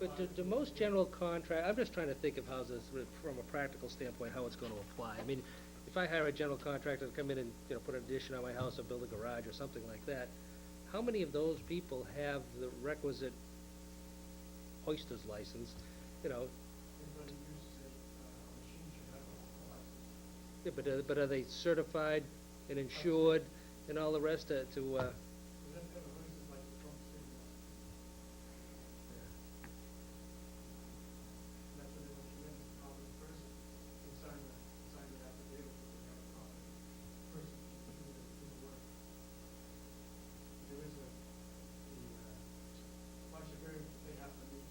But do most general contract, I'm just trying to think of how this, from a practical standpoint, how it's gonna apply. I mean, if I hire a general contractor to come in and, put an addition on my house or build a garage or something like that, how many of those people have the requisite hoisters license, Everybody uses it, a machine should have a license. yeah, but are they certified and insured and all the rest to, We have to have a license like the Trump city license. And that's what they want you in, a competent person, can sign the affidavit that they have a competent person to do the work. There is a bunch of variables that they have to meet,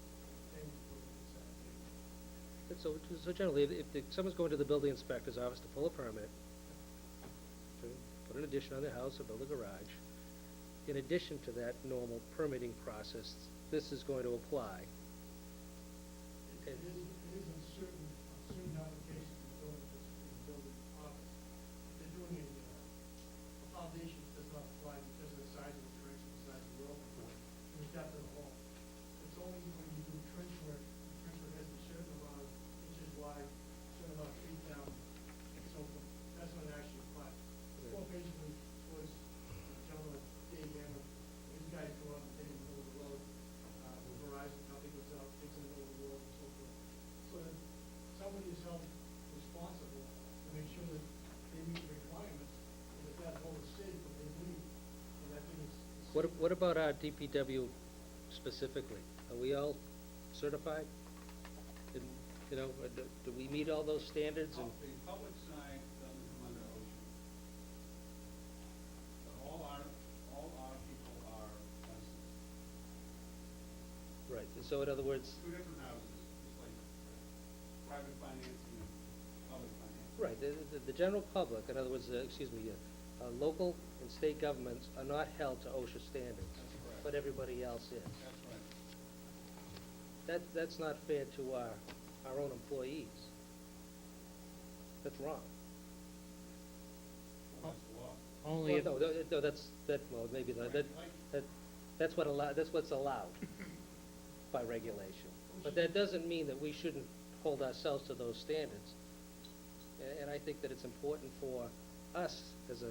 things before they can sign it. so generally, if someone's going to the building inspector's office to pull a permit, to put an addition on their house or build a garage, in addition to that normal permitting process, this is going to apply. It is in certain applications in the building office. If they're doing a foundation that does not apply because of the size of the trench and the size of the open, you have to have a hole. It's only when you do trench work, the trench work has a certain amount of inches wide, certain amount of feet down, and so forth. That's when it actually applies. Well, basically, was the gentleman, Dave Hammer, these guys go out and take in the middle of the road, the Verizon company goes out, takes in the middle of the road, and so forth. So that somebody is held responsible to make sure that they meet the requirements, and that that hole is safe when they leave. And I think it's. What about our DPW specifically? Are we all certified? Do we meet all those standards? And The public side doesn't come under OSHA. But all our people are licensed. right, so in other words, Two different houses, just like private financing and public financing. right, the general public, in other words, local and state governments are not held to OSHA standards, That's correct. but everybody else is. That's right. That's not fair to our own employees. That's wrong. Well, that's the law. Only if, Well, no, maybe that's what's allowed by regulation. But that doesn't mean that we shouldn't hold ourselves to those standards. And I think that it's important for us as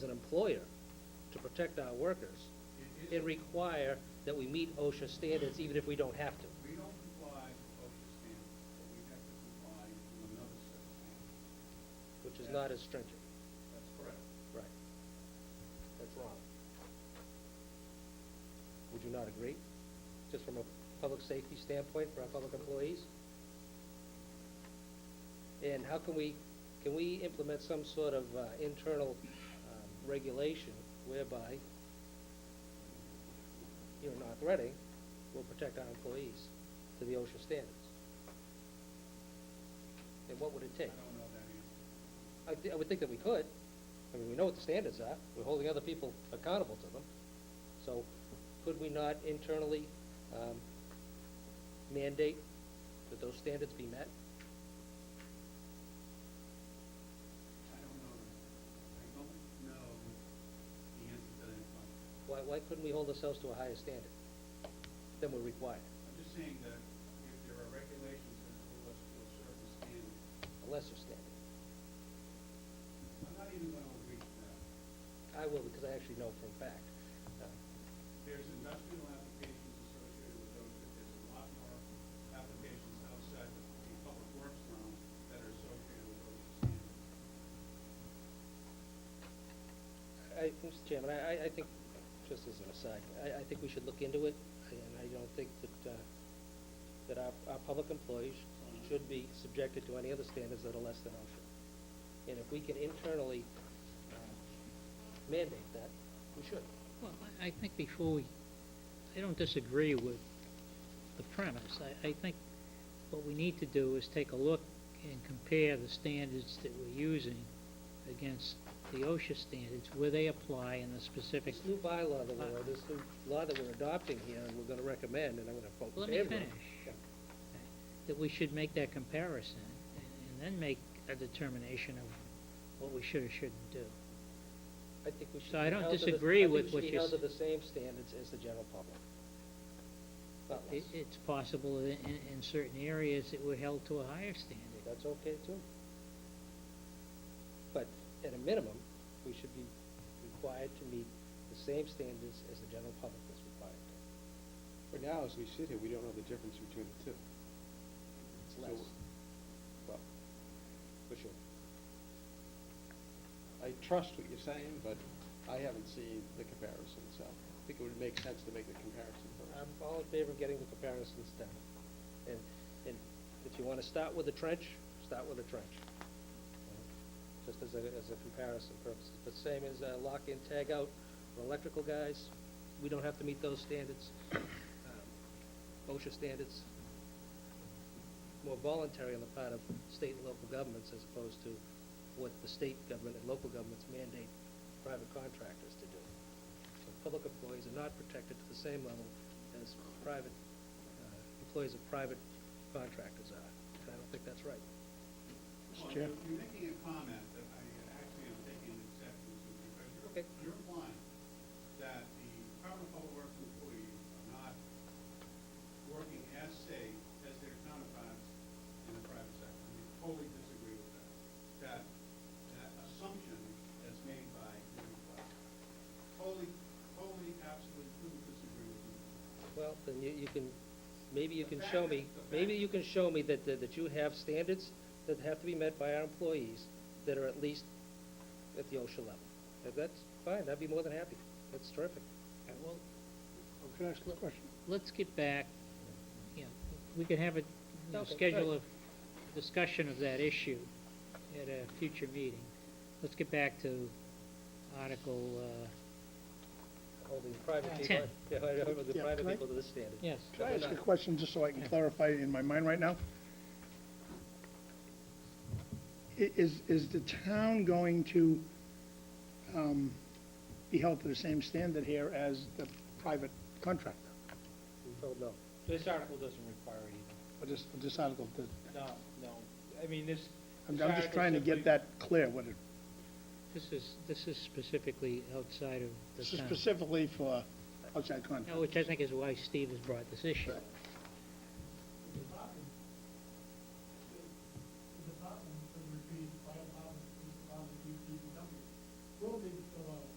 an employer to protect our workers and require that we meet OSHA standards even if we don't have to. We don't comply with OSHA standards, but we have to comply with another set of standards. Which is not as stringent. That's correct. Right. That's wrong. Would you not agree? Just from a public safety standpoint for our public employees? And how can we implement some sort of internal regulation whereby, North Reading will protect our employees to the OSHA standards? And what would it I take? don't know that answer. I would think that we could. I mean, we know what the standards are. We're holding other people accountable to them. So could we not internally mandate that those standards be met? I don't know the answer to that question. Why couldn't we hold ourselves to a higher standard than we're required, I'm just saying that if there are regulations that hold us to a certain standard, a lesser standard? I'm not even going to agree to that. I will, because I actually know for a fact. There's industrial applications associated with those, but there's a lot more applications outside the public works realm that are associated with those standards. Mr. Chairman, I think, just as an aside, I think we should look into it, and I don't think that our public employees should be subjected to any other standards that are less than OSHA. And if we can internally mandate that, we should. well, I think I don't disagree with the premise. I think what we need to do is take a look and compare the standards that we're using against the OSHA standards, where they apply in the specific. This new bylaw this new law that we're adopting here, and we're going to recommend, and I'm going to vote in Let me favor of. finish. That we should make that comparison and then make a determination of what we should or shouldn't do. I think we should. So I be don't held to disagree I think with we what should be you're held to s- the same standards as the general public. Well, less. It's possible that in certain areas it were held to a higher standard. That's okay too. But at a minimum, we should be required to meet the same standards as the general public is required to. But now, as we sit here, we don't know the difference between the two. It's So, less, well, for sure. I trust what you're saying, but I haven't seen the comparison, so I think it would make sense to make the comparison first. I'm all in favor of getting the comparisons done. And if you wanna start with a trench, start with a trench. Just as a comparison purposes, but same as lock-in, tag-out for electrical guys, we don't have to meet those standards. OSHA standards, more voluntary on the part of state and local governments as opposed to what the state government and local governments mandate private contractors to do. So public employees are not protected to the same level as private, employees of private contractors are. And I don't think that's right. Well, Chair? you're making a comment that I actually am taking exception to, because Okay. you're implying that the Department of Public Works employees are not working as safe as their counterparts in the private sector. I totally disagree with that. That assumption that's made by your employer. Totally, absolutely couldn't disagree with you. Well, then you can, maybe you The can fact show that- me, the fact- maybe you can show me that you have standards that have to be met by our employees that are at least at the OSHA level. If that's fine, I'd be more than happy. That's terrific. Well, Can I ask a question? let's get back, you know, we could have a, Okay, schedule right. a discussion of that issue at a future meeting. Let's get back to Article, Holding private people, 10. holding the Yeah, private can I- people to this standard. yes. Can I ask a question, just so I can clarify it in my mind right now? Is the town going to be held to the same standard here as the private contractor? Oh, no. This article doesn't require it either. Or this article, No, no. I mean, this. I'm this just article trying to get simply- that clear, what it, This is specifically outside of the this is town. specifically for outside No, contract. which I think is why Steve has brought this issue. Right. The department, for the repeat, fire department, police department, DPW, will need to fill out a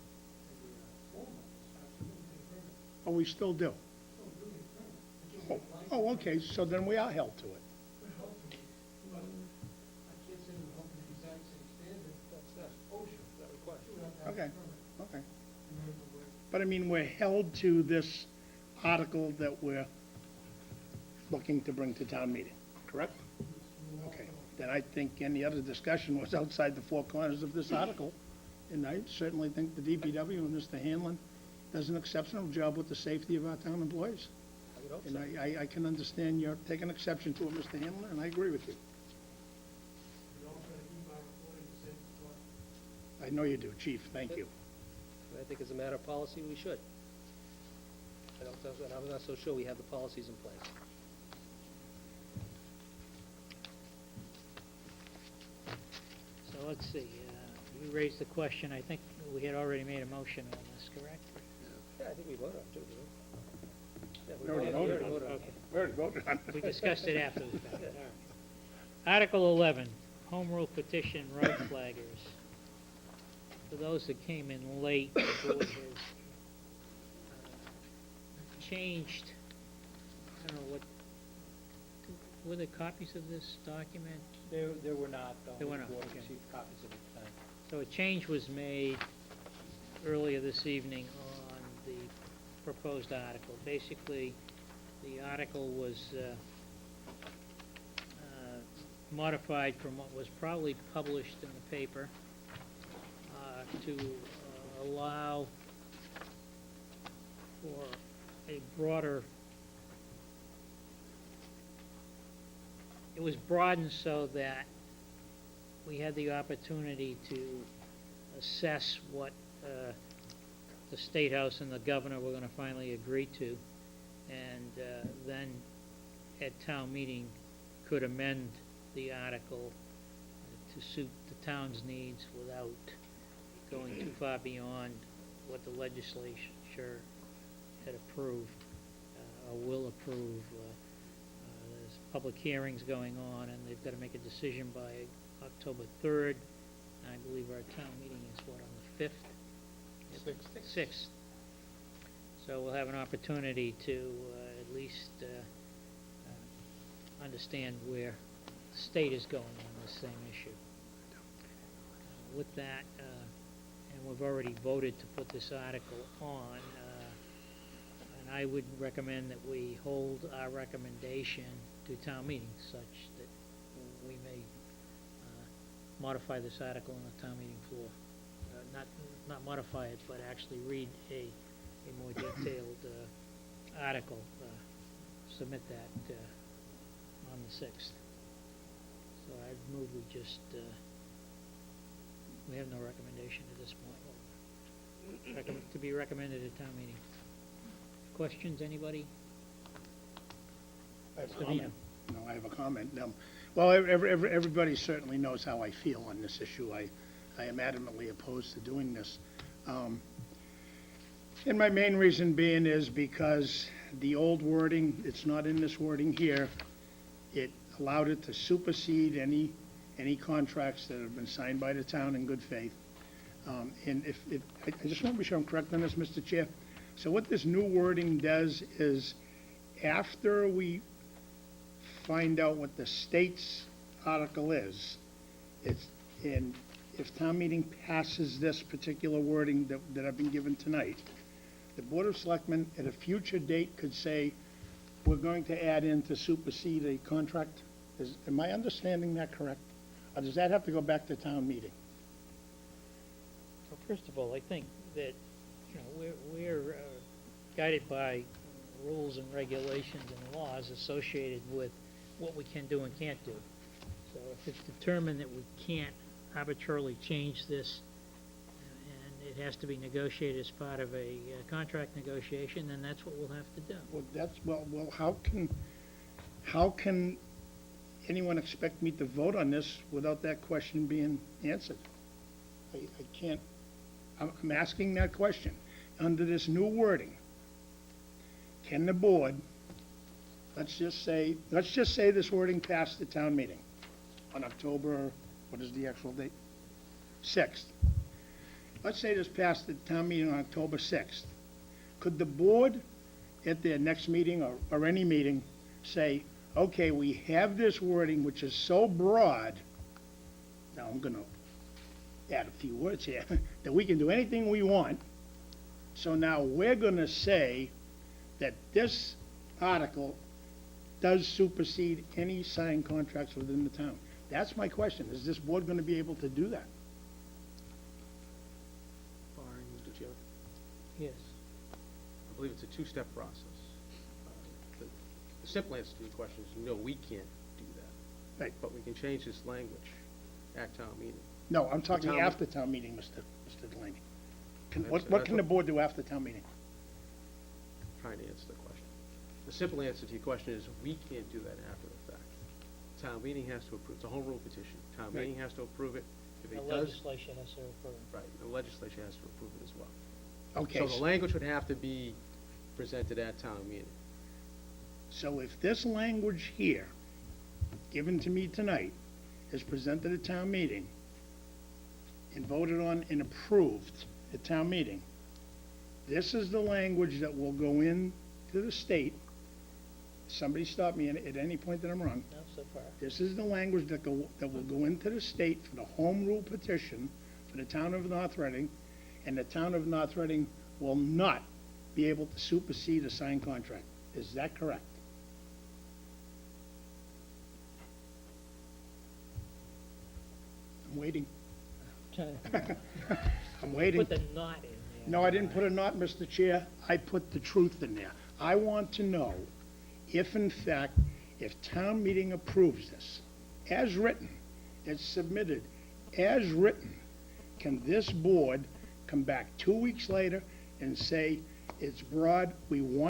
form on this, absolutely, take a permit. Oh, we still do? Still doing a permit. It's just Oh, a license. oh, okay, so then we are held to it. We're held to it, but I can't say we're held to the exact same standard as OSHA. Not required. You would have to have Okay, a permit okay. in order to work. But I mean, we're held to this article that we're looking to bring to town meeting, correct? Okay, then I think any other discussion was outside the four corners of this article. And I certainly think the DPW and Mr. Hanlon does an exceptional job with the safety of our town employees. I would hope And so. I can understand you're taking exception to it, Mr. Hanlon, and I agree with you. We also try to keep our reporting the same as what I know you do, Chief, thank you. And I think as a matter of policy, we should. I'm not so sure we have the policies in place. So let's see, you raised the question, I think we had already made a motion on this, correct? Yeah, I think we voted on it, too, didn't we? Yeah, We already voted on it. Okay. We already voted on We it. discussed it after the fact, all right. Article 11, home rule petition road flaggers. For those that came in late, the board has changed, I don't know what, were there copies of this document? There were not, There were the not, board okay. received copies of it tonight. So a change was made earlier this evening on the proposed article. Basically, the article was modified from what was probably published in the paper to allow for a broader, it was broadened so that we had the opportunity to assess what the State House and the governor were going to finally agree to, and then at town meeting could amend the article to suit the town's needs without going too far beyond what the legislature had approved will approve. There's public hearings going on, and they've got to make a decision by October 3rd. I believe our town meeting is, what, on the 5th? Sixth. So we'll have an opportunity to at least understand where the state is going on this same issue. With that, and we've already voted to put this article on, and I would recommend that we hold our recommendation to town meeting such that we may modify this article on the town meeting floor. Not modify it, but actually read a more detailed article, submit that on the 6th. So I'd move we just, we have no recommendation at this point. To be recommended at town meeting. Questions, anybody? I have a Mr. comment. Vino. No, I have a comment. Well, everybody certainly knows how I feel on this issue. I am adamantly opposed to doing this. And my main reason being is because the old wording, it's not in this wording here, it allowed it to supersede any contracts that have been signed by the town in good faith. And I just want to be sure I'm correct on this, Mr. Chair. So what this new wording does is, after we find out what the state's article is, and if town meeting passes this particular wording that I've been given tonight, the Board of Selectmen at a future date could say, we're going to add in to supersede a contract. Am I understanding that correct? Or does that have to go back to town meeting? Well, first of all, I think that, you know, we're guided by rules and regulations and laws associated with what we can do and can't do. So if it's determined that we can't arbitrarily change this, and it has to be negotiated as part of a contract negotiation, then that's what we'll have to do. Well, how can anyone expect me to vote on this without that question being answered? I can't, I'm asking that question. Under this new wording, can the board, let's just say this wording passed the town meeting on October, what is the actual date? 6th. Let's say this passed the town meeting on October 6th. Could the board, at their next meeting or any meeting, say, okay, we have this wording which is so broad, now I'm going to add a few words here, that we can do anything we want, so now we're going to say that this article does supersede any signed contracts within the town. That's my question. Is this board going to be able to do that? Barring, Mr. Chairman, Yes. I believe it's a two-step process. The simple answer to your question is, no, we can't do that. Right. But we can change this language at town meeting. No, I'm talking town- after town meeting, Mr. Delaney. That's- What can the board do after town meeting? Trying to answer the question. The simple answer to your question is, we can't do that after the fact. Town meeting has to approve, it's a home rule petition. Town Right. meeting has to approve it. If The it does, legislation has to approve. right, the legislature has to approve it as well. Okay, So the language would have to be presented at town meeting. so if this language here, given to me tonight, is presented at town meeting and voted on and approved at town meeting, this is the language that will go in to the state. Somebody stop me at any point that I'm wrong. No, so far. This is the language that will go into the state for the home rule petition for the town of North Reading, and the town of North Reading will not be able to supersede a signed contract. Is that correct? I'm waiting. I'm waiting. Put the knot in there. No, I didn't put a not, Mr. Chair. I put the truth in there. I want to know if, in fact, if town meeting approves this, as written, it's submitted, as written, can this board come back 2 weeks later and say, it's broad, we want